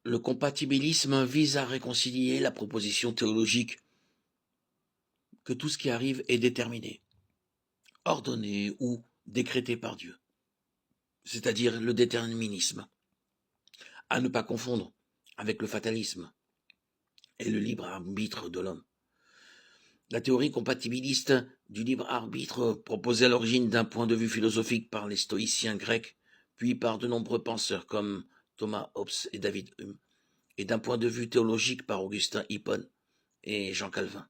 Le compatibilisme vise à réconcilier la proposition théologique que tout ce qui arrive est déterminé, ordonné ou décrété par Dieu, c'est-à-dire le déterminisme, à ne pas confondre avec le fatalisme et le libre arbitre de l'homme. La théorie compatibiliste du libre arbitre, proposée à l'origine d'un point de vue philosophique par les stoïciens grecs, puis par de nombreux penseurs comme Thomas Hobbes et David Hume, et d'un point de vue théologique par Augustin Hippone et Jean Calvin,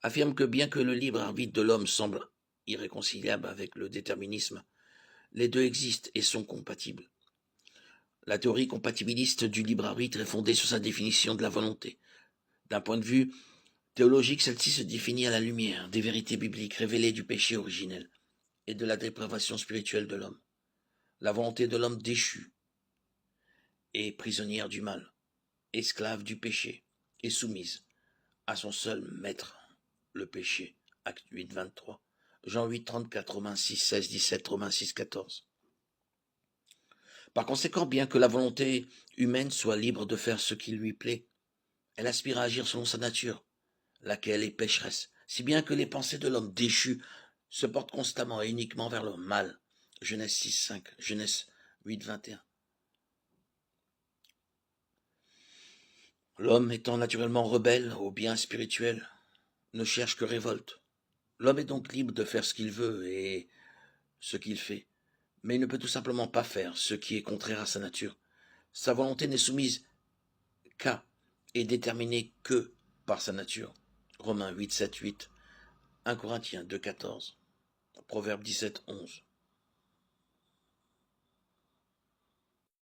affirme que bien que le libre arbitre de l'homme semble irréconciliable avec le déterminisme, les deux existent et sont compatibles. La théorie compatibiliste du libre arbitre est fondée sur sa définition de la volonté. D'un point de vue théologique, celle-ci se définit à la lumière des vérités bibliques révélées du péché originel et de la dépravation spirituelle de l'homme. La volonté de l'homme déchu est prisonnière du mal, esclave du péché et soumise à son seul maître, le péché. Acte 8, 23. Jean 8, 34, Romains 6, 16, 17, Romains 6, 14. Par conséquent, bien que la volonté humaine soit libre de faire ce qui lui plaît, elle aspire à agir selon sa nature, laquelle est pécheresse, si bien que les pensées de l'homme déchu se portent constamment et uniquement vers le mal. Genèse 6, 5, Genèse 8, 21. L'homme étant naturellement rebelle au bien spirituel, ne cherche que révolte. L'homme est donc libre de faire ce qu'il veut et ce qu'il fait, mais il ne peut tout simplement pas faire ce qui est contraire à sa nature. Sa volonté n'est soumise qu'à et déterminée que par sa nature. Romains 8, 7, 8, 1 Corinthiens 2, 14, Proverbe 17, 11.